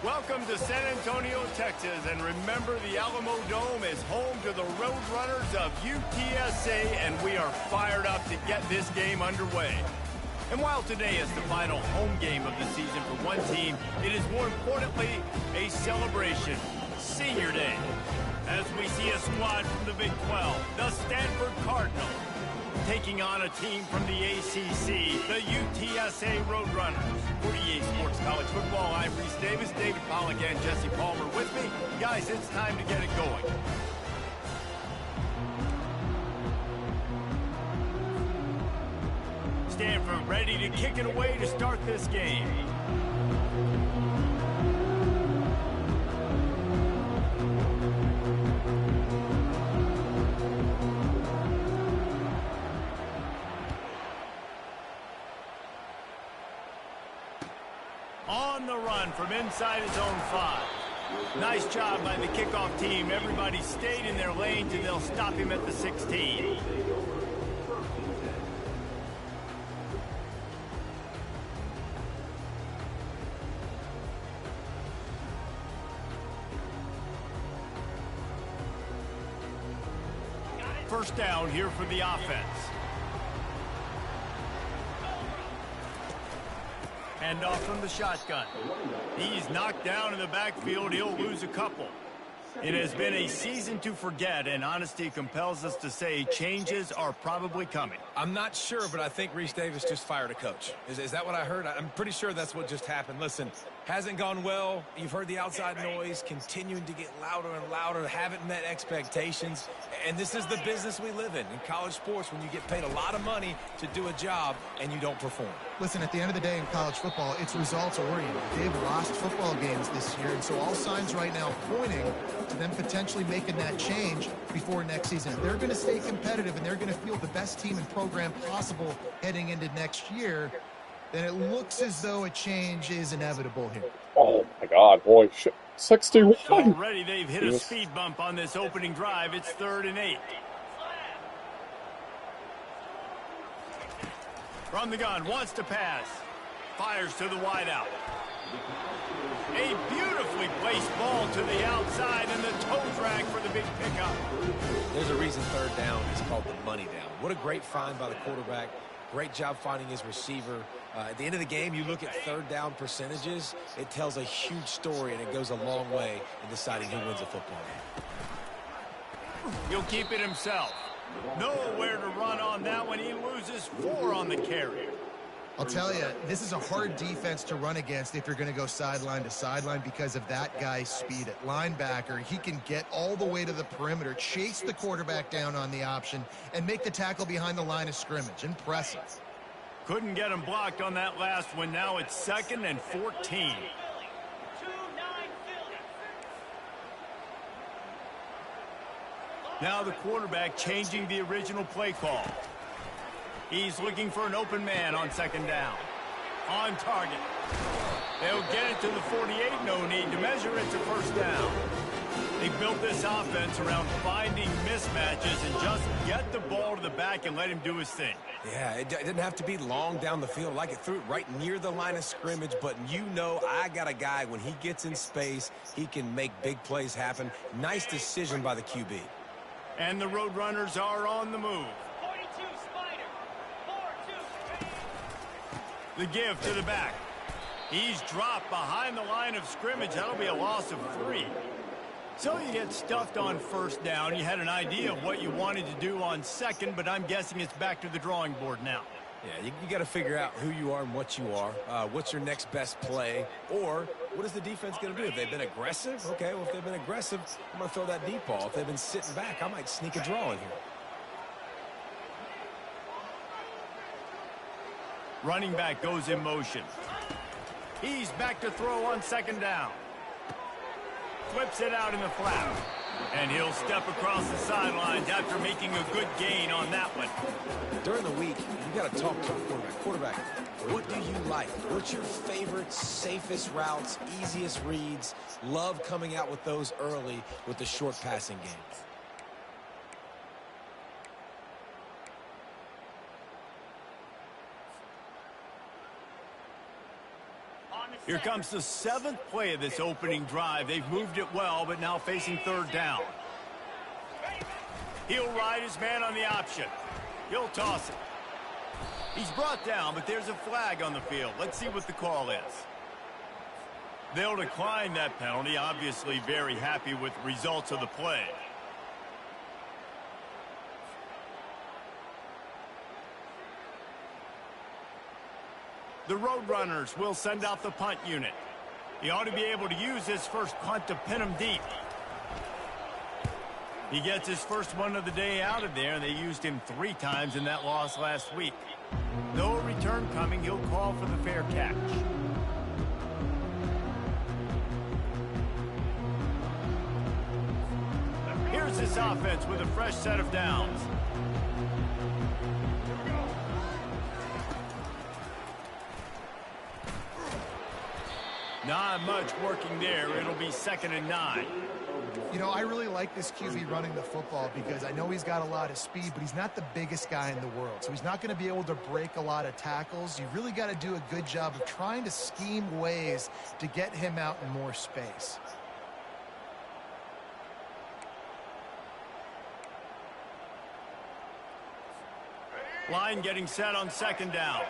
Welcome to San Antonio, Texas, and remember the Alamo Dome is home to the Roadrunners of UTSA, and we are fired up to get this game underway. And while today is the final home game of the season for one team, it is more importantly a celebration, Senior Day, as we see a squad from the Big 12, the Stanford Cardinals, taking on a team from the ACC, the UTSA Roadrunners. For EA Sports College Football, I'm Reese Davis, David Pollack, and Jesse Palmer with me. Guys, it's time to get it going. Stanford ready to kick it away to start this game. On the run from inside his own 5. Nice job by the kickoff team. Everybody stayed in their lanes, and they'll stop him at the 16. First down here for the offense. Hand off from the shotgun. He's knocked down in the backfield. He'll lose a couple. It has been a season to forget, and honesty compels us to say changes are probably coming. I'm not sure, but I think Reese Davis just fired a coach. Is that what I heard? I'm pretty sure that's what just happened. Listen, hasn't gone well. You've heard the outside noise, continuing to get louder and louder, haven't met expectations. And this is the business we live in college sports, when you get paid a lot of money to do a job and you don't perform. Listen, at the end of the day in college football, it's results-oriented. They've lost football games this year, and so all signs right now pointing to them potentially making that change before next season. If they're going to stay competitive and they're going to field the best team and program possible heading into next year, then it looks as though a change is inevitable here. Oh, my God, boy. 61. So already they've hit a speed bump on this opening drive. It's 3rd and 8. From the gun, wants to pass. Fires to the wideout. A beautifully placed ball to the outside, and the toe drag for the big pickup. There's a reason 3rd down is called the money down. What a great find by the quarterback. Great job finding his receiver. At the end of the game, you look at 3rd down percentages. It tells a huge story, and it goes a long way in deciding who wins a football game. He'll keep it himself. Nowhere to run on that one. He loses 4 on the carry. I'll tell you, this is a hard defense to run against if you're going to go sideline to sideline because of that guy's speed at linebacker. He can get all the way to the perimeter, chase the quarterback down on the option, and make the tackle behind the line of scrimmage. Impressive. Couldn't get him blocked on that last one. Now it's 2nd and 14. Now the quarterback changing the original play call. He's looking for an open man on 2nd down. On target. They'll get it to the 48. No need to measure it to 1st down. They built this offense around finding mismatches and just get the ball to the back and let him do his thing. Yeah, it didn't have to be long down the field. Like it threw it right near the line of scrimmage, but you know I got a guy, when he gets in space, he can make big plays happen. Nice decision by the QB. And the Roadrunners are on the move. The give to the back. He's dropped behind the line of scrimmage. That'll be a loss of 3. So you get stuffed on 1st down. You had an idea of what you wanted to do on 2nd, but I'm guessing it's back to the drawing board now. Yeah, you got to figure out who you are and what you are. What's your next best play? Or what is the defense going to do? If they've been aggressive, okay, well, if they've been aggressive, I'm going to throw that deep ball. If they've been sitting back, I might sneak a draw in here. Running back goes in motion. He's back to throw on 2nd down. Flips it out in the flat. And he'll step across the sidelines after making a good gain on that one. During the week, you got to talk to the quarterback. Quarterback, what do you like? What's your favorite, safest routes, easiest reads? Love coming out with those early with the short passing game. Here comes the 7th play of this opening drive. They've moved it well, but now facing 3rd down. He'll ride his man on the option. He'll toss it. He's brought down, but there's a flag on the field. Let's see what the call is. They'll decline that penalty, obviously very happy with the results of the play. The Roadrunners will send out the punt unit. He ought to be able to use his first punt to pin him deep. He gets his first one of the day out of there, and they used him 3 times in that loss last week. No return coming. He'll call for the fair catch. Here's this offense with a fresh set of downs. Not much working there. It'll be 2nd and 9. You know, I really like this QB running the football because I know he's got a lot of speed, but he's not the biggest guy in the world. So he's not going to be able to break a lot of tackles. You really got to do a good job of trying to scheme ways to get him out in more space. Line getting set on 2nd down.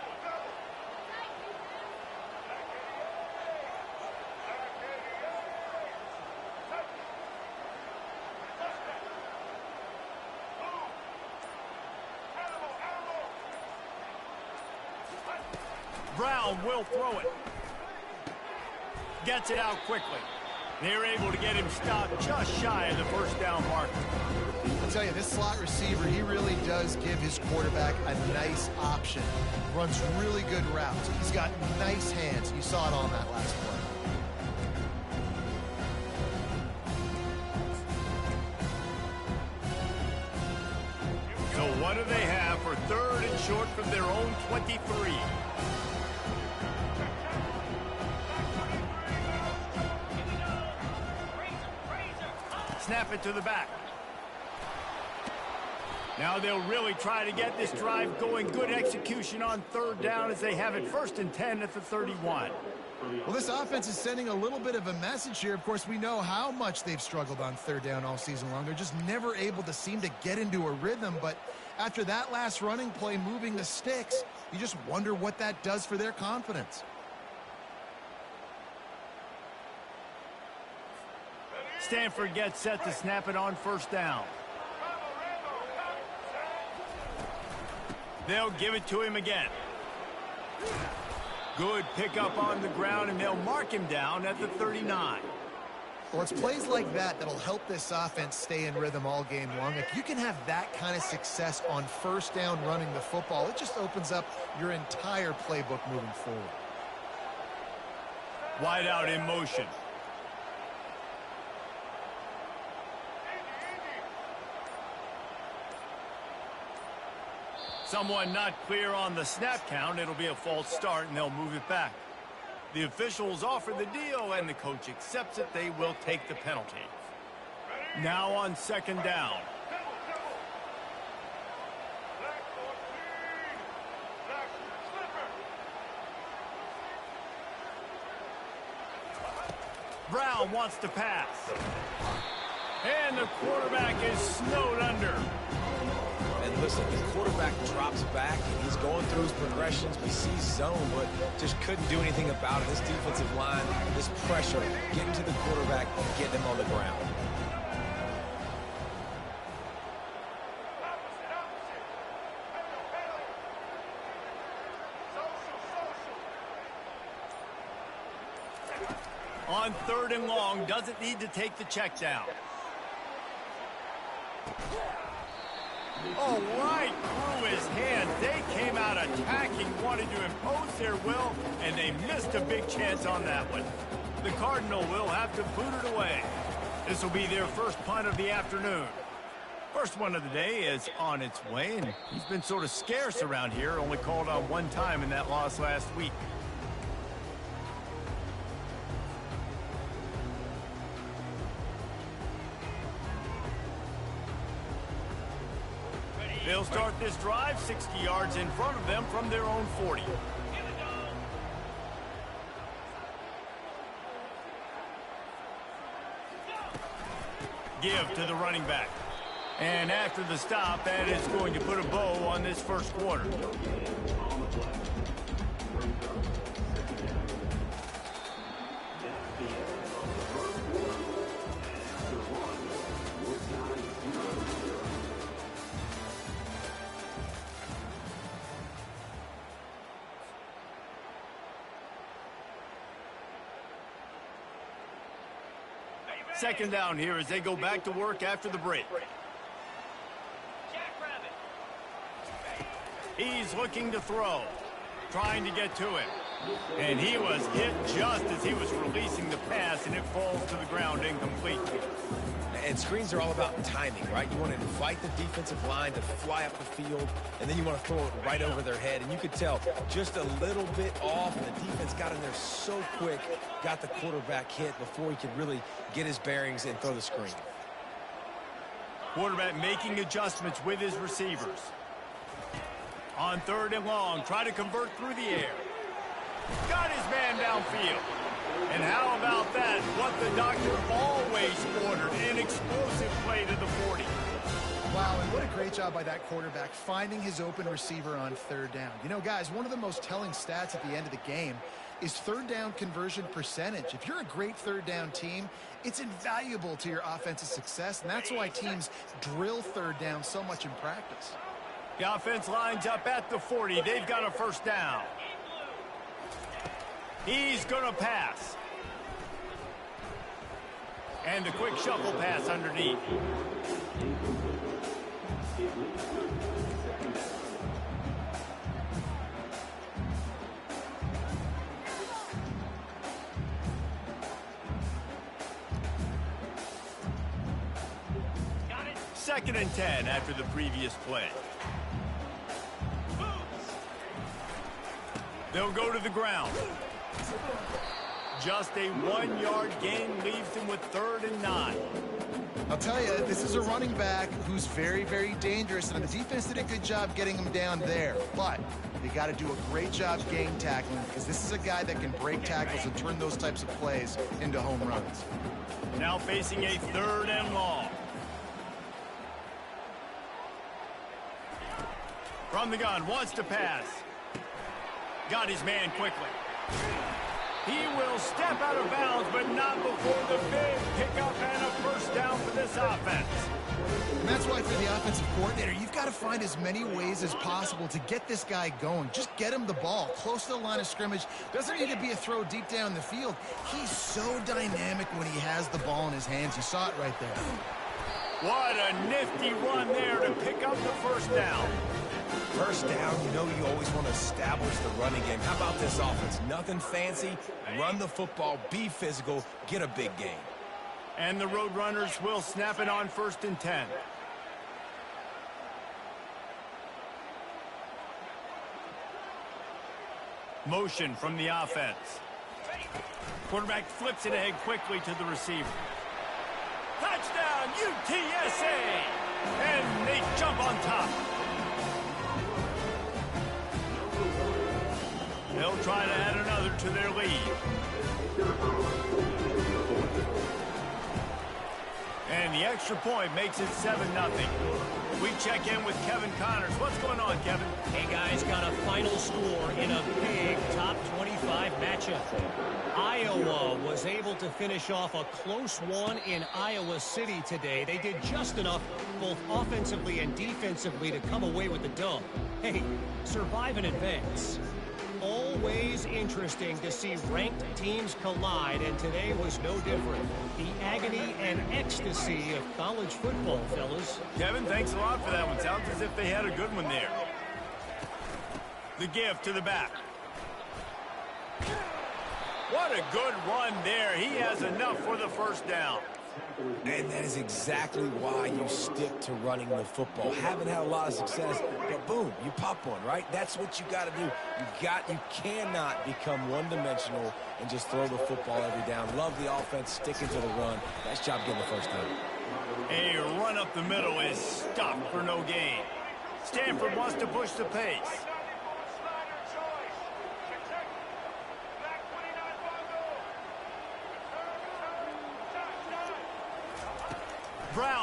Brown will throw it. Gets it out quickly. They're able to get him stopped just shy of the 1st down marker. I'll tell you, this slot receiver, he really does give his quarterback a nice option. Runs really good routes. He's got nice hands. You saw it on that last play. So what do they have for 3rd and short from their own 23? Snap it to the back. Now they'll really try to get this drive going. Good execution on 3rd down as they have it 1st and 10 at the 31. Well, this offense is sending a little bit of a message here. Of course, we know how much they've struggled on 3rd down all season long. They're just never able to seem to get into a rhythm. But after that last running play moving the sticks, you just wonder what that does for their confidence. Stanford gets set to snap it on 1st down. They'll give it to him again. Good pickup on the ground, and they'll mark him down at the 39. Well, it's plays like that that'll help this offense stay in rhythm all game long. If you can have that kind of success on 1st down running the football, it just opens up your entire playbook moving forward. Wide out in motion. Someone not clear on the snap count. It'll be a false start, and they'll move it back. The officials offer the deal, and the coach accepts it. They will take the penalty. Now on 2nd down. Brown wants to pass. And the quarterback is snowed under. And listen, the quarterback drops back, and he's going through his progressions. We see zone, but just couldn't do anything about it. This defensive line, this pressure, getting to the quarterback and getting him on the ground. On 3rd and long, doesn't need to take the check down. Oh, right through his hands. They came out attacking, wanted to impose their will, and they missed a big chance on that one. The Cardinal will have to boot it away. This will be their first punt of the afternoon. First one of the day is on its way, and he's been sort of scarce around here, only called on 1 time in that loss last week. They'll start this drive 60 yards in front of them from their own 40. Give to the running back. And after the stop, that is going to put a bow on this first quarter. Second down here as they go back to work after the break. He's looking to throw, trying to get to him. And he was hit just as he was releasing the pass, and it falls to the ground incomplete. And screens are all about timing, right? You want to invite the defensive line to fly up the field, and then you want to throw it right over their head. And you could tell just a little bit off, and the defense got in there so quick, got the quarterback hit before he could really get his bearings and throw the screen. Quarterback making adjustments with his receivers. On third and long, try to convert through the air. Got his man downfield. And how about that? What the doctor always ordered, an explosive play to the 40. Wow, and what a great job by that quarterback finding his open receiver on third down. You know, guys, one of the most telling stats at the end of the game is third down conversion percentage. If you're a great third down team, it's invaluable to your offensive success, and that's why teams drill third down so much in practice. The offense lines up at the 40. They've got a first down. He's going to pass. And a quick shuffle pass underneath. Second and 10 after the previous play. They'll go to the ground. Just a 1-yard gain leaves him with 3rd and 9. I'll tell you, this is a running back who's very, very dangerous, and the defense did a good job getting him down there. But you got to do a great job game tackling, because this is a guy that can break tackles and turn those types of plays into home runs. Now facing a 3rd and long. From the gun, wants to pass. Got his man quickly. He will step out of bounds, but not before the big pickup and a first down for this offense. And that's why for the offensive coordinator, you've got to find as many ways as possible to get this guy going. Just get him the ball close to the line of scrimmage. Doesn't need to be a throw deep down the field. He's so dynamic when he has the ball in his hands. You saw it right there. What a nifty run there to pick up the first down. First down, you know you always want to establish the running game. How about this offense? Nothing fancy. Run the football, be physical, get a big gain. And the Roadrunners will snap it on 1st and 10. Motion from the offense. Quarterback flips it ahead quickly to the receiver. Touchdown, UTSA! And they jump on top. They'll try to add another to their lead. And the extra point makes it 7-0. We check in with Kevin Connors. What's going on, Kevin? Hey, guys, got a final score in a big top 25 matchup. Iowa was able to finish off a close one in Iowa City today. They did just enough, both offensively and defensively, to come away with the dub. Hey, survive and advance. Always interesting to see ranked teams collide, and today was no different. The agony and ecstasy of college football, fellas. Kevin, thanks a lot for that one. Sounds as if they had a good one there. The give to the back. What a good run there. He has enough for the first down. And that is exactly why you stick to running the football. Haven't had a lot of success, but boom, you pop one, right? That's what you got to do. You cannot become one-dimensional and just throw the football every down. Love the offense, sticking to the run. Nice job getting the first down. A run up the middle is stopped for no gain. Stanford wants to push the pace.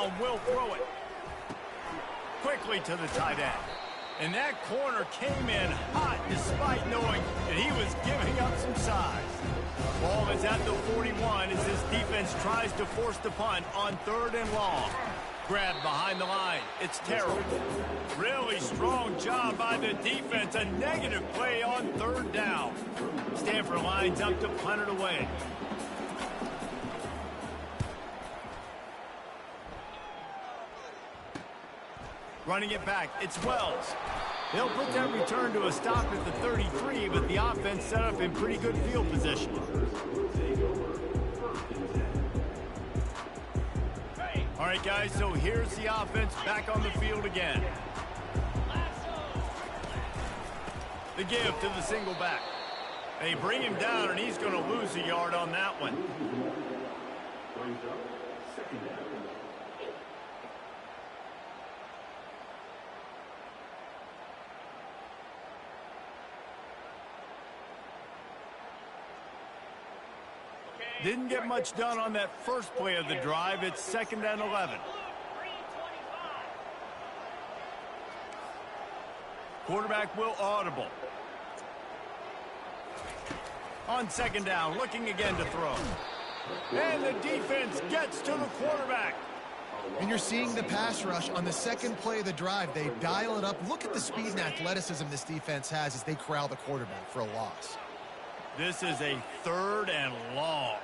now and will throw it. Quickly to the tight end. And that corner came in hot despite knowing that he was giving up some size. Ball is at the 41 as this defense tries to force the punt on 3rd and long. Grab behind the line. It's Terrell. Really strong job by the defense. A negative play on 3rd down. Stanford lines up to punt it away. Running it back, it's Wells. They'll put that return to a stop at the 33, but the offense set up in pretty good field position. All right, guys, so here's the offense back on the field again. The give to the single back. They bring him down, and he's going to lose a yard on that one. Didn't get much done on that first play of the drive. It's 2nd and 11. Quarterback will audible. On 2nd down, looking again to throw. And the defense gets to the quarterback. And you're seeing the pass rush on the 2nd play of the drive. They dial it up. Look at the speed and athleticism this defense has as they corral the quarterback for a loss. This is a 3rd and long.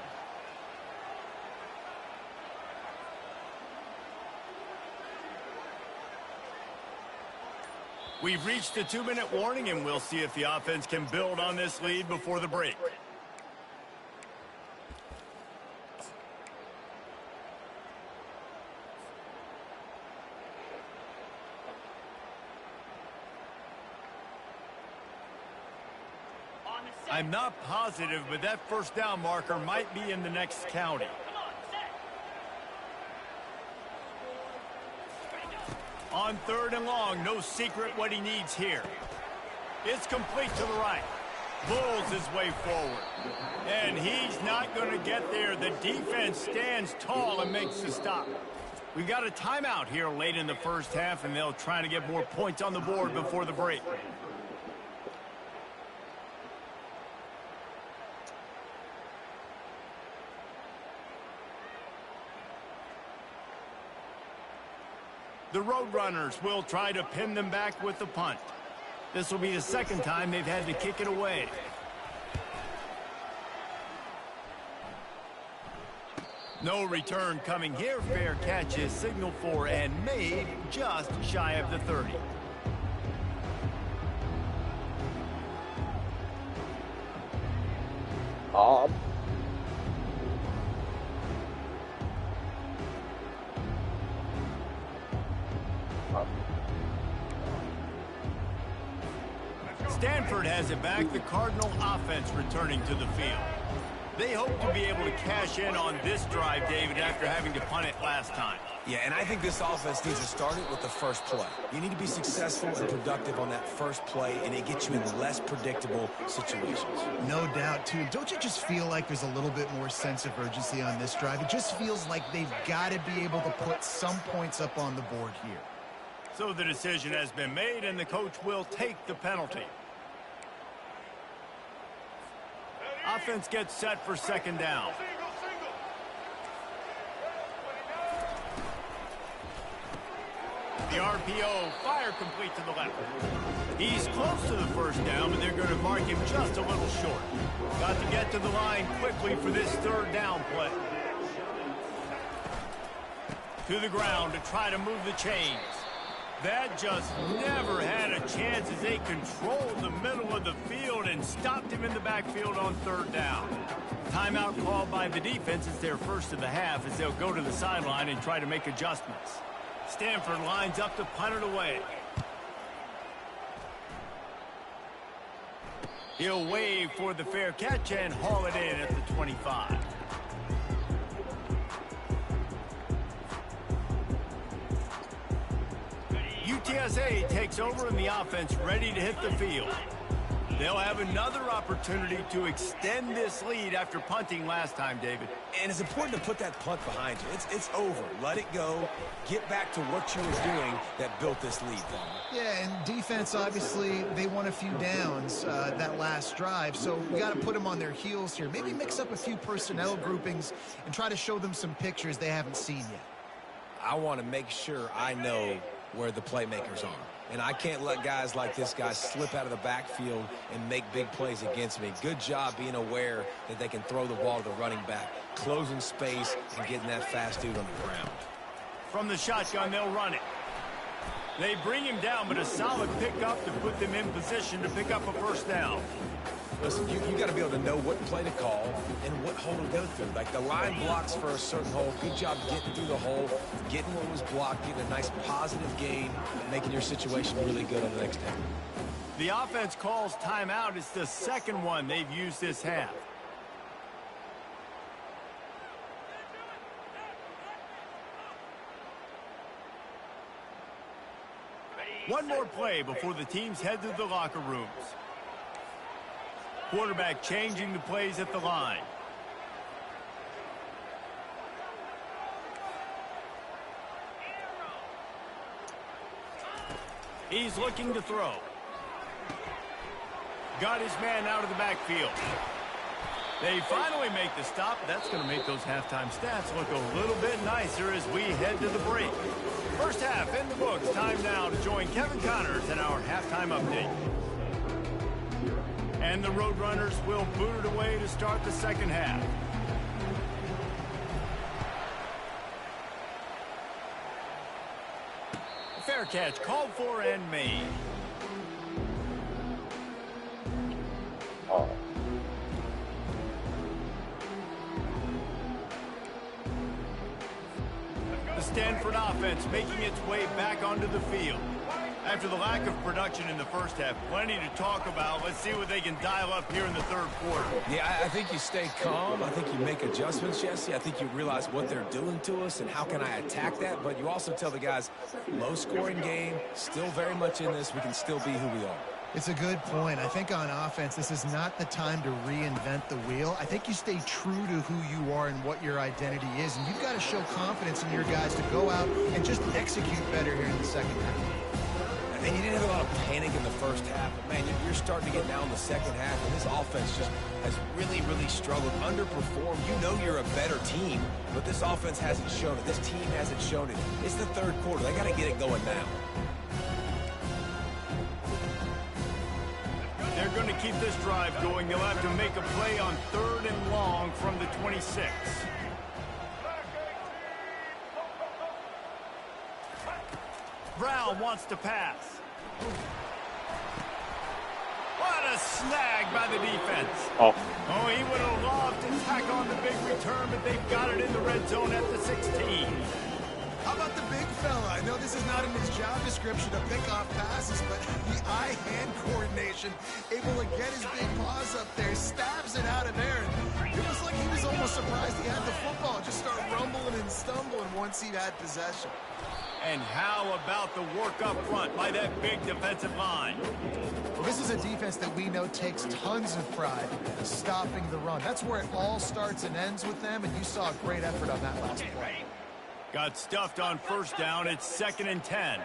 We've reached the 2-minute warning, and we'll see if the offense can build on this lead before the break. I'm not positive, but that 1st down marker might be in the next county. On 3rd and long, no secret what he needs here. It's complete to the right. Bulls his way forward. And he's not going to get there. The defense stands tall and makes the stop. We've got a timeout here late in the first half, and they'll try to get more points on the board before the break. The Roadrunners will try to pin them back with the punt. This will be the 2nd time they've had to kick it away. No return coming here. Fair catch is signaled for and made just shy of the 30. Stanford has it back. The Cardinal offense returning to the field. They hope to be able to cash in on this drive, David, after having to punt it last time. Yeah, and I think this offense needs to start it with the first play. You need to be successful and productive on that first play, and it gets you in less predictable situations. No doubt, too. Don't you just feel like there's a little bit more sense of urgency on this drive? It just feels like they've got to be able to put some points up on the board here. So the decision has been made, and the coach will take the penalty. Offense gets set for 2nd down. The RPO, fire complete to the left. He's close to the 1st down, but they're going to mark him just a little short. Got to get to the line quickly for this 3rd down play. To the ground to try to move the chains. That just never had a chance as they controlled the middle of the field and stopped him in the backfield on 3rd down. Timeout called by the defense. It's their first of the half as they'll go to the sideline and try to make adjustments. Stanford lines up to punt it away. He'll wave for the fair catch and haul it in at the 25. UTSA takes over and the offense ready to hit the field. They'll have another opportunity to extend this lead after punting last time, David. And it's important to put that punt behind you. It's over. Let it go. Get back to what you were doing that built this lead, Palmer. Yeah, and defense, obviously, they won a few downs that last drive, so we got to put them on their heels here. Maybe mix up a few personnel groupings and try to show them some pictures they haven't seen yet. I want to make sure I know where the playmakers are. And I can't let guys like this guy slip out of the backfield and make big plays against me. Good job being aware that they can throw the ball to the running back, closing space, and getting that fast dude on the ground. From the shotgun, they'll run it. They bring him down, but a solid pickup to put them in position to pick up a first down. Listen, you got to be able to know what play to call and what hole to go through. Like the line blocks for a certain hole. Good job getting through the hole, getting what was blocked, getting a nice positive gain, and making your situation really good on the next down. The offense calls timeout. It's the second one they've used this half. One more play before the teams head to the locker rooms. Quarterback changing the plays at the line. He's looking to throw. Got his man out of the backfield. They finally make the stop. That's going to make those halftime stats look a little bit nicer as we head to the break. First half in the books. Time now to join Kevin Connors in our halftime update. And the Roadrunners will boot it away to start the second half. Fair catch called for and made. Oh. The Stanford offense making its way back onto the field. After the lack of production in the first half, plenty to talk about. Let's see what they can dial up here in the third quarter. Yeah, I think you stay calm. I think you make adjustments, Jesse. I think you realize what they're doing to us and how can I attack that. But you also tell the guys, low-scoring game, still very much in this. We can still be who we are. It's a good point. I think on offense, this is not the time to reinvent the wheel. I think you stay true to who you are and what your identity is. And you've got to show confidence in your guys to go out and just execute better here in the second half. And you didn't have a lot of panic in the first half, but man, you're starting to get down in the second half, and this offense just has really, really struggled, underperformed. You know you're a better team, but this offense hasn't shown it. This team hasn't shown it. It's the third quarter. They got to get it going now. They're going to keep this drive going. They'll have to make a play on 3rd and long from the 26. Brown wants to pass. What a snag by the defense. Oh. Oh, he would have loved to tack on the big return, but they've got it in the red zone at the 16. How about the big fella? I know this is not in his job description to pick off passes, but the eye-hand coordination, able to get his big paws up there, stabs it out of there. And it was like he was almost surprised he had the football. Just started rumbling and stumbling once he'd had possession. And how about the work up front by that big defensive line? Well, this is a defense that we know takes tons of pride in stopping the run. That's where it all starts and ends with them, and you saw a great effort on that last play. Got stuffed on first down. It's 2nd and 10.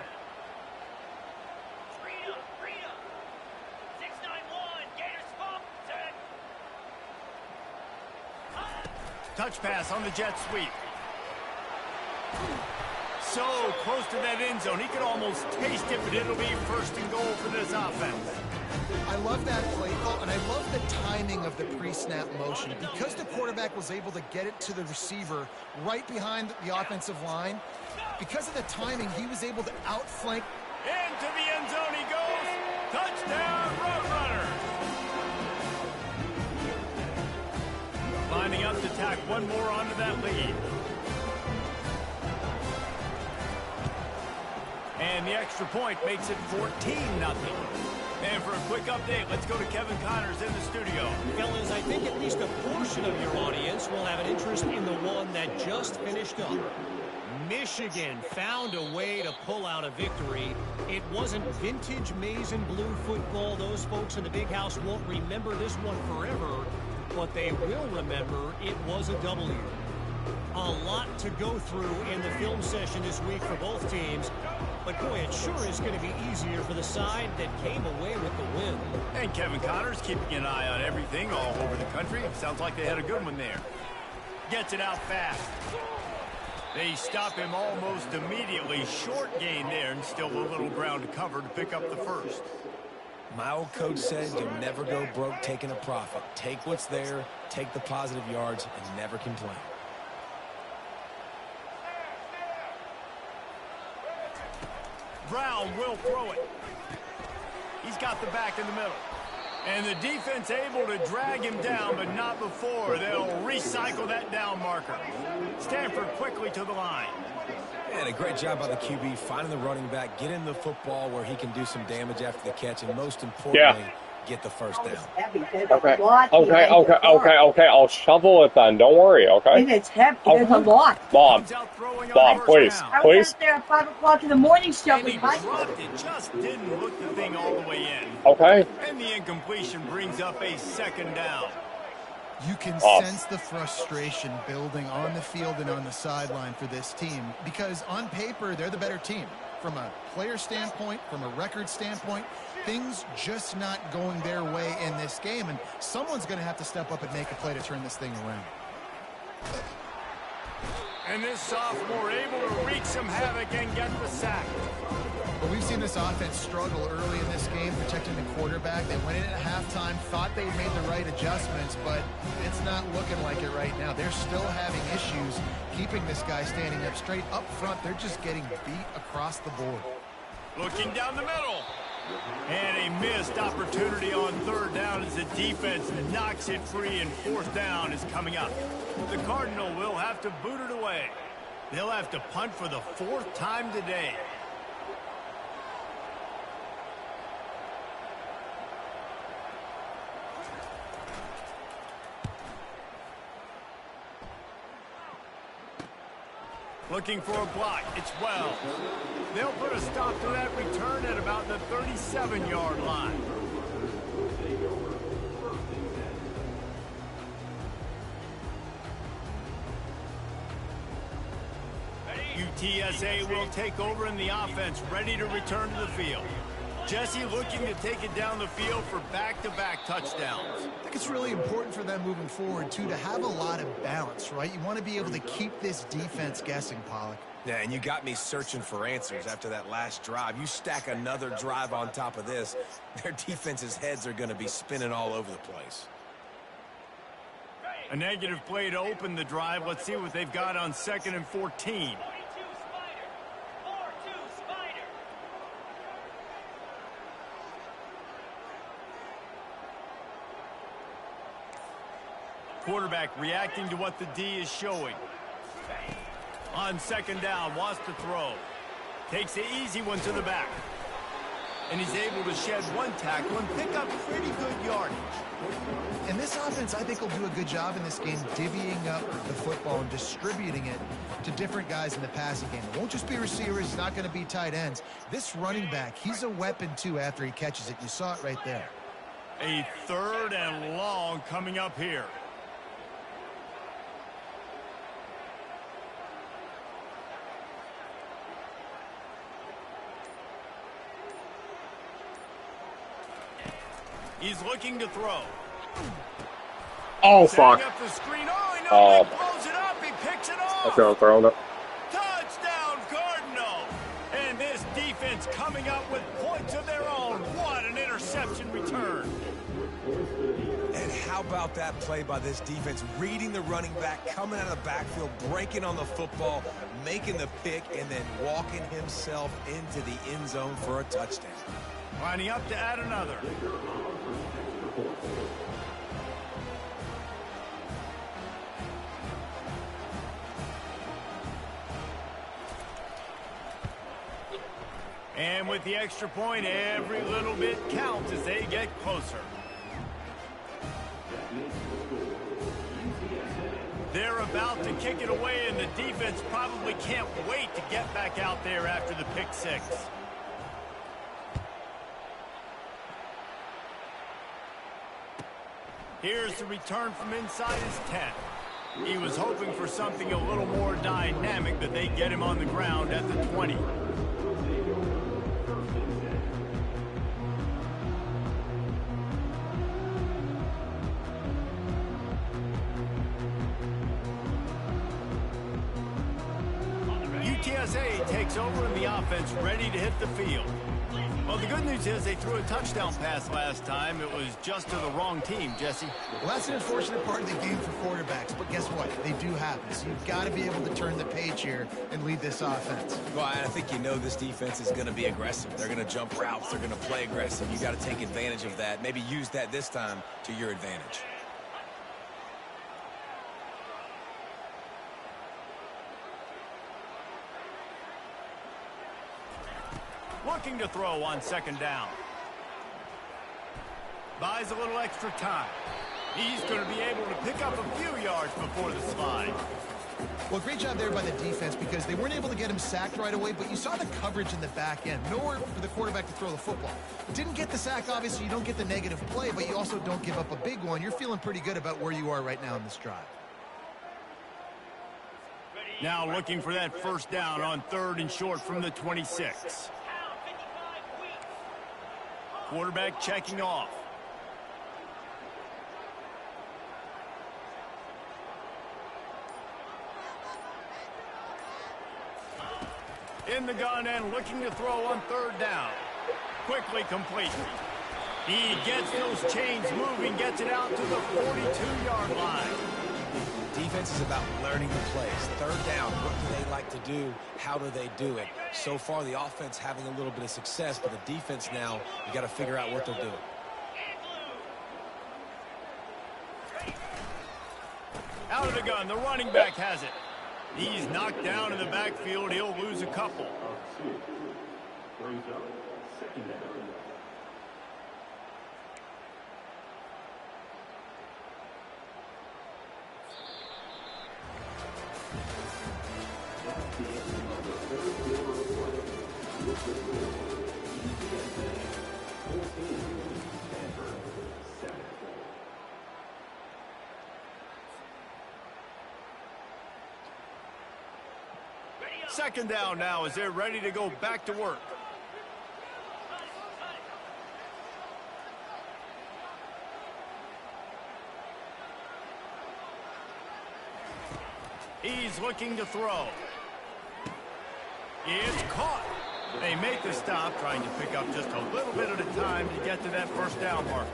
Touch pass on the jet sweep. So close to that end zone. He could almost taste it, but it'll be 1st and goal for this offense. I love that play call, and I love the timing of the pre-snap motion. Because the quarterback was able to get it to the receiver right behind the offensive line, because of the timing, he was able to outflank. Into the end zone he goes. Touchdown, Roadrunners. Lining up to tack one more onto that lead. And the extra point makes it 14-0. And for a quick update, let's go to Kevin Connors in the studio. Fellas, I think at least a portion of your audience will have an interest in the one that just finished up. Michigan found a way to pull out a victory. It wasn't vintage maize and blue football. Those folks in the big house won't remember this one forever, but they will remember it was a W. A lot to go through in the film session this week for both teams, but boy, it sure is going to be easier for the side that came away with the win. And Kevin Connors keeping an eye on everything all over the country. Sounds like they had a good one there. Gets it out fast. They stop him almost immediately. Short gain there, and still a little ground to cover to pick up the first. My old coach said you'll never go broke taking a profit. Take what's there, take the positive yards, and never complain. Brown will throw it. He's got the back in the middle. And the defense able to drag him down, but not before. They'll recycle that down marker. Stanford quickly to the line. And a great job by the QB finding the running back, getting the football where he can do some damage after the catch, and most importantly, get the first down. Okay. I'll shovel it then. Don't worry, okay? And it's heavy. There's a lot. Mom, please. I was out there at 5 o'clock in the morning shoveling. It just didn't look the thing all the way in. Okay. And the incompletion brings up a second down. You can sense the frustration building on the field and on the sideline for this team because on paper, they're the better team. From a player standpoint, from a record standpoint, things just not going their way in this game, and someone's going to have to step up and make a play to turn this thing around. And this sophomore able to wreak some havoc and get the sack. But we've seen this offense struggle early in this game, protecting the quarterback. They went in at halftime, thought they made the right adjustments, but it's not looking like it right now. They're still having issues keeping this guy standing up straight. Up front, they're just getting beat across the board. Looking down the middle. And a missed opportunity on third down as the defense knocks it free, and fourth down is coming up. The Cardinal will have to boot it away. They'll have to punt for the fourth time today. Looking for a block. It's well. They'll put a stop to that return at about the 37-yard line. UTSA will take over in the offense, ready to return to the field. Jesse looking to take it down the field for back-to-back touchdowns. I think it's really important for them moving forward, too, to have a lot of balance, right? You want to be able to keep this defense guessing, Pollock. Yeah, and you got me searching for answers after that last drive. You stack another drive on top of this, their defense's heads are going to be spinning all over the place. A negative play to open the drive. Let's see what they've got on 2nd and 14. Quarterback reacting to what the D is showing. On 2nd down, wants to throw. Takes the easy one to the back. And he's able to shed one tackle and pick up pretty good yardage. And this offense, I think, will do a good job in this game divvying up the football and distributing it to different guys in the passing game. It won't just be receivers. It's not going to be tight ends. This running back, he's a weapon, too, after he catches it. You saw it right there. A 3rd and long coming up here. He's looking to throw. Oh, fuck. Up the screen. Oh, he blows it up. He picks it off. I should have thrown it. Touchdown, Cardinal. And this defense coming up with points of their own. What an interception return. And how about that play by this defense? Reading the running back, coming out of the backfield, breaking on the football, making the pick, and then walking himself into the end zone for a touchdown. Lining up to add another. And with the extra point, every little bit counts as they get closer. They're about to kick it away, and the defense probably can't wait to get back out there after the pick six. Here's the return from inside his 10. He was hoping for something a little more dynamic, but they get him on the ground at the 20. UTSA takes over in the offense, ready to hit the field. Well, the good news is they threw a touchdown pass last time. It was just to the wrong team, Jesse. Well, that's an unfortunate part of the game for quarterbacks, but guess what? They do happen. So you've got to be able to turn the page here and lead this offense. Well, I think you know this defense is going to be aggressive. They're going to jump routes. They're going to play aggressive. You got to take advantage of that. Maybe use that this time to your advantage. Looking to throw on second down. Buys a little extra time. He's going to be able to pick up a few yards before the slide. Well, great job there by the defense because they weren't able to get him sacked right away, but you saw the coverage in the back end. Nowhere for the quarterback to throw the football. Didn't get the sack, obviously. You don't get the negative play, but you also don't give up a big one. You're feeling pretty good about where you are right now in this drive. Now looking for that first down on 3rd and short from the 26. Quarterback checking off. In the gun and looking to throw on 3rd down. Quickly complete. He gets those chains moving, gets it out to the 42-yard line. Defense is about learning the plays. 3rd down, what do they like to do? How do they do it? So far, the offense having a little bit of success, but the defense now, you got to figure out what they're doing. Out of the gun, the running back has it. He's knocked down in the backfield. He'll lose a couple. Second down now as they're ready to go back to work. He's looking to throw. It's caught. They make the stop, trying to pick up just a little bit at a time to get to that first down marker.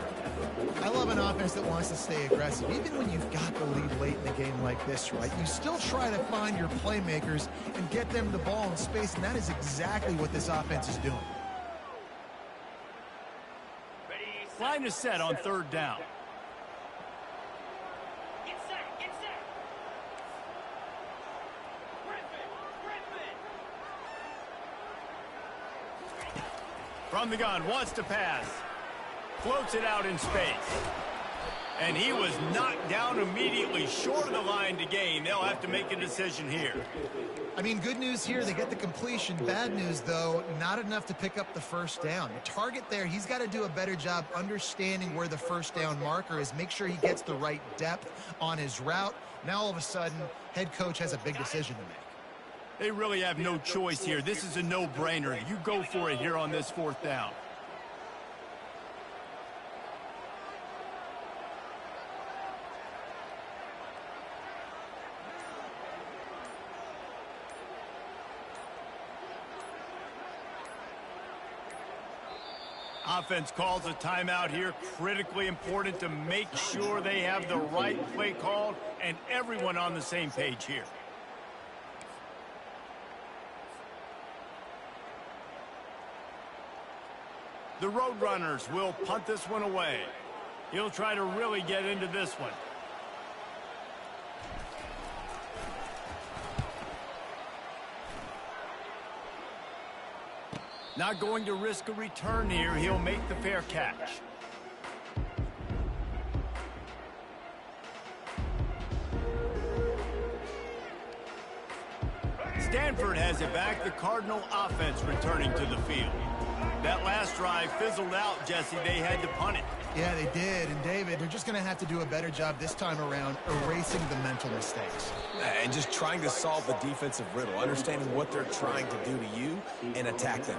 I love an offense that wants to stay aggressive. Even when you've got the lead late in the game like this, right? You still try to find your playmakers and get them the ball in space, and that is exactly what this offense is doing. Line is set on 3rd down. From the gun, wants to pass. Floats it out in space. And he was knocked down immediately short of the line to gain. They'll have to make a decision here. I mean, good news here, they get the completion. Bad news, though, not enough to pick up the first down. The target there, he's got to do a better job understanding where the first down marker is, make sure he gets the right depth on his route. Now, all of a sudden, head coach has a big decision to make. They really have no choice here. This is a no-brainer. You go for it here on this 4th down. Offense calls a timeout here. Critically important to make sure they have the right play called and everyone on the same page here. The Roadrunners will punt this one away. He'll try to really get into this one. Not going to risk a return here. He'll make the fair catch. Stanford has it back. The Cardinal offense returning to the field. That last drive fizzled out, Jesse. They had to punt it. Yeah, they did. And, David, they're just going to have to do a better job this time around erasing the mental mistakes. And just trying to solve the defensive riddle, understanding what they're trying to do to you and attack them.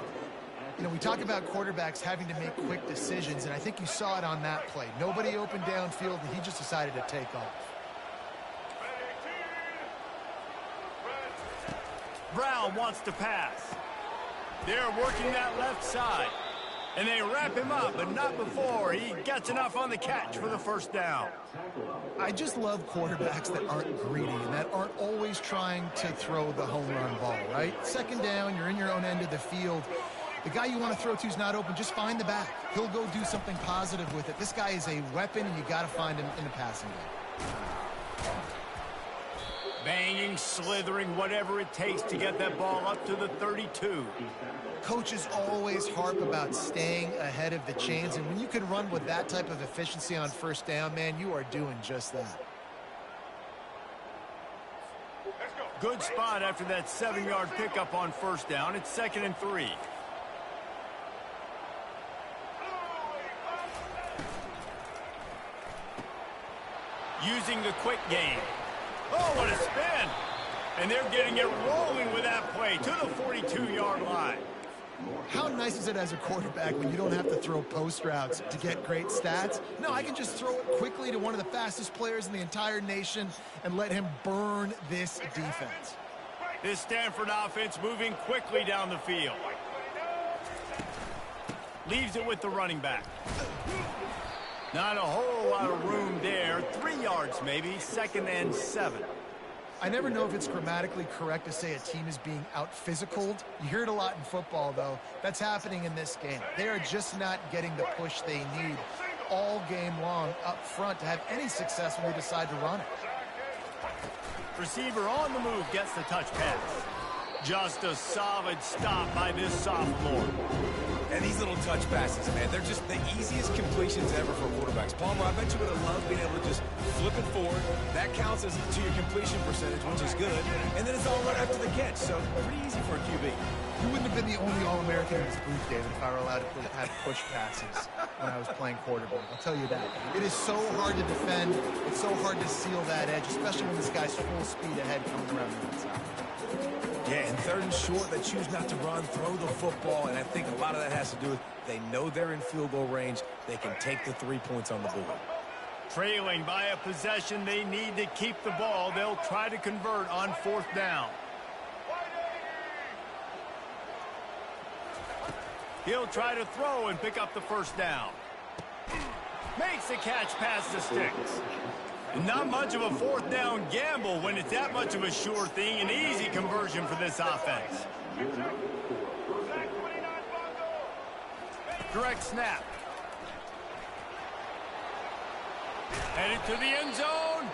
You know, we talk about quarterbacks having to make quick decisions, and I think you saw it on that play. Nobody opened downfield, and he just decided to take off. Brown wants to pass. They're working that left side. And they wrap him up, but not before he gets enough on the catch for the first down. I just love quarterbacks that aren't greedy and that aren't always trying to throw the home run ball, right? Second down, you're in your own end of the field. The guy you want to throw to is not open. Just find the back. He'll go do something positive with it. This guy is a weapon, and you got to find him in the passing game. Banging, slithering, whatever it takes to get that ball up to the 32. Coaches always harp about staying ahead of the chains, and when you can run with that type of efficiency on first down, man, you are doing just that. Good spot after that 7-yard pickup on first down. It's 2nd and 3. Using the quick game. Oh, what a spin. And they're getting it rolling with that play to the 42-yard line. How nice is it as a quarterback when you don't have to throw post routes to get great stats? No, I can just throw it quickly to one of the fastest players in the entire nation and let him burn this defense. This Stanford offense moving quickly down the field. Leaves it with the running back. Not a whole lot of room there. 3 yards maybe, 2nd and 7. I never know if it's grammatically correct to say a team is being out-physicaled. You hear it a lot in football, though. That's happening in this game. They are just not getting the push they need all game long up front to have any success when they decide to run it. Receiver on the move gets the touch pass. Just a solid stop by this sophomore. And these little touch passes, man, they're just the easiest completions ever for quarterbacks. Palmer, I bet you would have loved being able to just flip it forward. That counts as to your completion percentage, which is good. And then it's all right after the catch, so pretty easy for a QB. You wouldn't have been the only All-American in this booth, David, if I were allowed to have push passes when I was playing quarterback. I'll tell you that. It is so hard to defend. It's so hard to seal that edge, especially when this guy's full speed ahead coming around the inside. Yeah, and 3rd and short, they choose not to run, throw the football, and I think a lot of that has to do with they know they're in field goal range. They can take the 3 points on the board. Trailing by a possession, they need to keep the ball. They'll try to convert on 4th down. He'll try to throw and pick up the first down. Makes the catch past the sticks. Not much of a 4th down gamble when it's that much of a sure thing. An easy conversion for this offense. Direct snap. Headed to the end zone.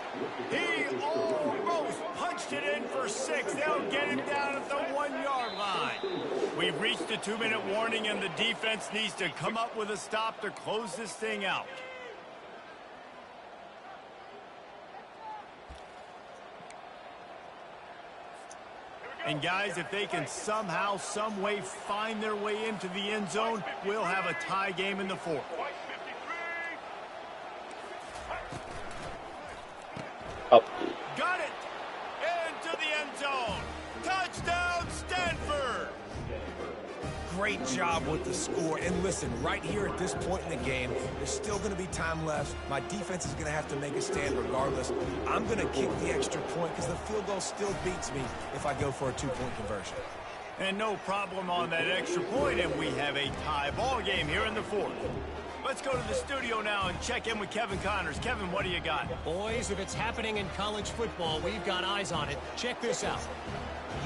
He almost punched it in for 6. They'll get him down at the 1-yard line. We've reached the 2-minute warning, and the defense needs to come up with a stop to close this thing out. And guys, if they can somehow, some way find their way into the end zone, we'll have a tie game in the 4th. Up. Got it! Into the end zone! Touchdown, Stanford! Great job with the score. And listen, right here at this point in the game, there's still going to be time left. My defense is going to have to make a stand regardless. I'm going to kick the extra point because the field goal still beats me if I go for a 2-point conversion. And no problem on that extra point, and we have a tie ball game here in the 4th. Let's go to the studio now and check in with Kevin Connors. Kevin, what do you got? Boys, if it's happening in college football, we've got eyes on it. Check this out.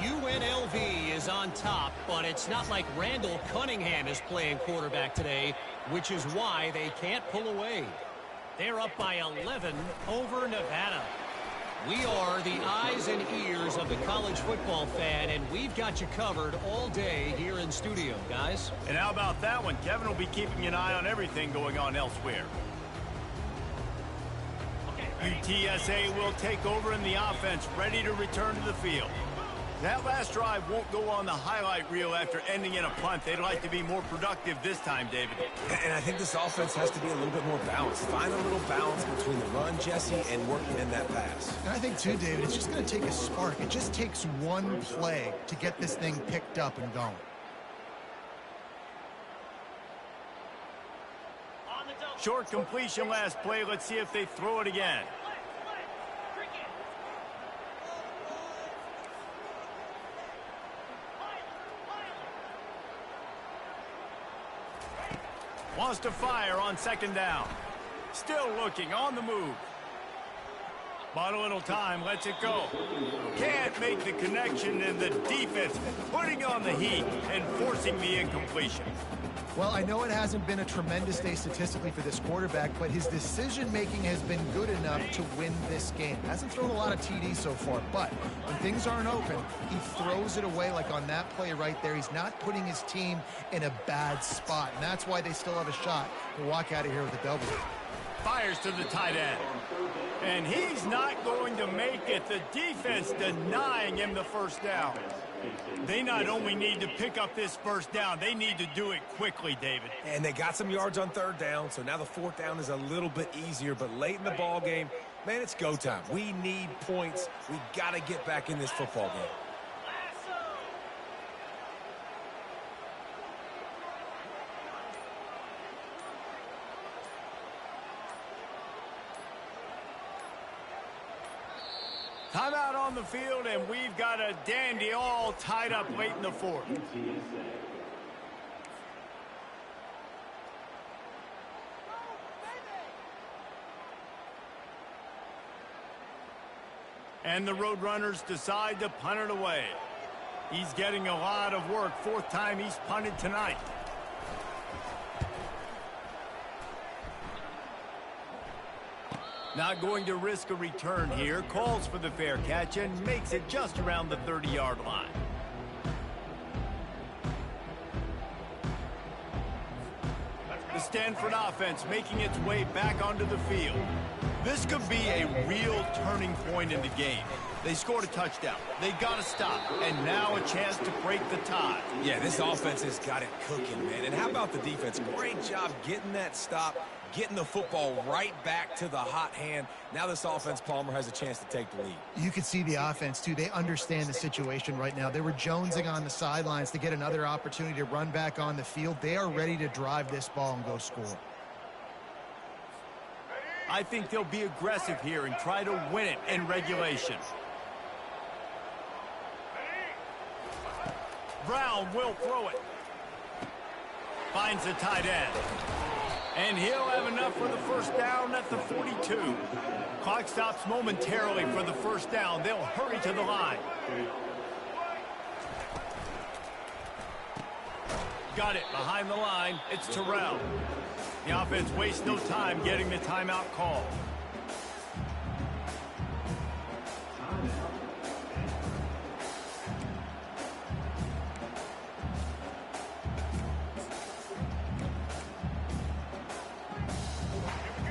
UNLV is on top, but it's not like Randall Cunningham is playing quarterback today, which is why they can't pull away. They're up by 11 over Nevada. We are the eyes and ears of the college football fan, and we've got you covered all day here in studio, guys. And how about that one? Kevin will be keeping an eye on everything going on elsewhere. UTSA will take over in the offense, ready to return to the field. That last drive won't go on the highlight reel after ending in a punt. They'd like to be more productive this time, David. And I think this offense has to be a little bit more balanced. Find a little balance between the run, Jesse, and working in that pass. And I think, too, David, it's just going to take a spark. It just takes one play to get this thing picked up and going. Short completion last play. Let's see if they throw it again. Wants to fire on second down. Still looking on the move. Bought a little time, lets it go. Can't make the connection, and the defense putting on the heat and forcing the incompletion. Well, I know it hasn't been a tremendous day statistically for this quarterback, but his decision-making has been good enough to win this game. Hasn't thrown a lot of TDs so far, but when things aren't open, he throws it away like on that play right there. He's not putting his team in a bad spot, and that's why they still have a shot to walk out of here with a W. Fires to the tight end. And he's not going to make it. The defense denying him the first down. They not only need to pick up this first down, they need to do it quickly, David. And they got some yards on third down, so now the fourth down is a little bit easier. But late in the ball game, man, it's go time. We need points. We got to get back in this football game. Timeout on the field, and we've got a dandy all tied up late in the fourth. And the Roadrunners decide to punt it away. He's getting a lot of work. Fourth time he's punted tonight. Not going to risk a return here. Calls for the fair catch and makes it just around the 30-yard line. The Stanford offense making its way back onto the field. This could be a real turning point in the game. They scored a touchdown. They got to stop. And now a chance to break the tie. Yeah, this offense has got it cooking, man. And how about the defense? Great job getting that stop, getting the football right back to the hot hand. Now this offense, Palmer, has a chance to take the lead. You can see the offense, too. They understand the situation right now. They were jonesing on the sidelines to get another opportunity to run back on the field. They are ready to drive this ball and go score. I think they'll be aggressive here and try to win it in regulation. Brown will throw it. Finds the tight end. And he'll have enough for the first down at the 42. Clock stops momentarily for the first down. They'll hurry to the line. Got it behind the line. It's Terrell. The offense wastes no time getting the timeout call.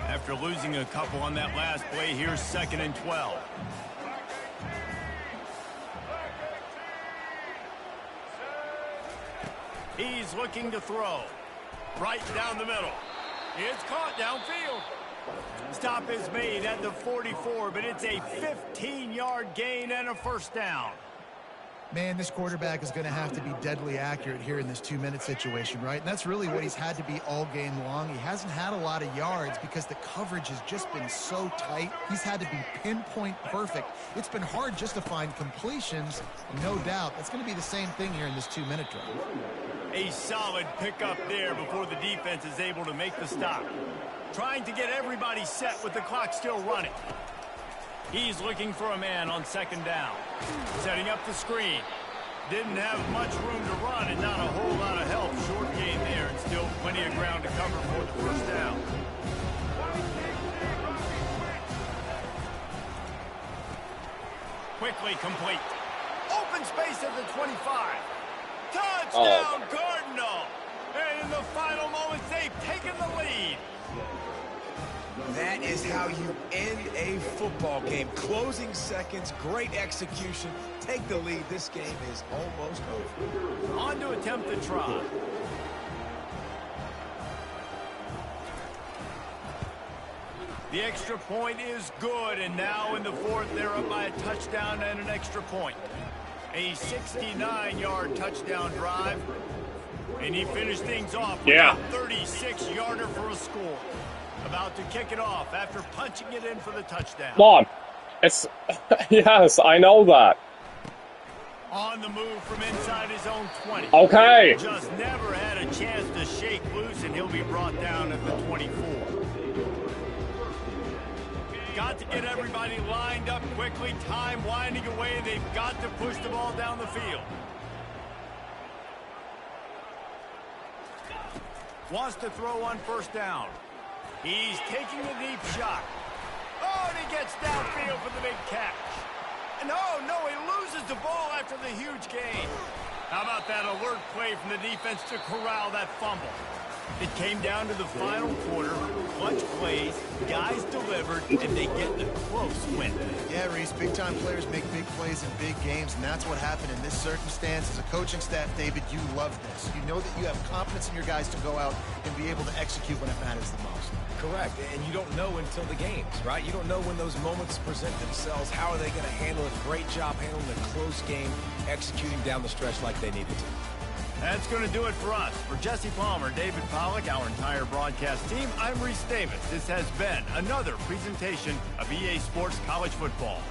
After losing a couple on that last play, here's 2nd and 12. He's looking to throw. Right down the middle. It's caught downfield. Stop is made at the 44, but it's a 15-yard gain and a first down. Man, this quarterback is going to have to be deadly accurate here in this 2-minute situation, right? And that's really what he's had to be all game long. He hasn't had a lot of yards because the coverage has just been so tight. He's had to be pinpoint perfect. It's been hard just to find completions, no doubt. That's going to be the same thing here in this 2-minute drive. A solid pickup there before the defense is able to make the stop. Trying to get everybody set with the clock still running. He's looking for a man on 2nd down. Setting up the screen. Didn't have much room to run and not a whole lot of help. Short gain there and still plenty of ground to cover for the first down. Quickly complete. Open space at the 25. Touchdown, Cardinal! And in the final moments, they've taken the lead. That is how you end a football game. Closing seconds, great execution. Take the lead. This game is almost over. On to attempt the try. The extra point is good, and now in the fourth, they're up by a touchdown and an extra point. A 69-yard touchdown drive, and he finished things off with a 36-yarder for a score. About to kick it off after punching it in for the touchdown. Come on. It's... yes, I know that. On the move from inside his own 20. Okay. Just never had a chance to shake loose, and he'll be brought down at the 24. Got to get everybody lined up quickly. Time winding away. They've got to push the ball down the field. Wants to throw on first down. He's taking a deep shot. Oh, and he gets downfield for the big catch. And oh, no, he loses the ball after the huge gain. How about that alert play from the defense to corral that fumble? It came down to the final quarter, clutch plays, guys delivered, and they get the close win. Yeah, Reese, big-time players make big plays in big games, and that's what happened in this circumstance. As a coaching staff, David, you love this. You know that you have confidence in your guys to go out and be able to execute when it matters the most. Correct, and you don't know until the games, right? You don't know when those moments present themselves. How are they going to handle it? Great job handling a close game, executing down the stretch like they needed to. That's going to do it for us. For Jesse Palmer, David Pollack, our entire broadcast team, I'm Reese Davis. This has been another presentation of EA Sports College Football.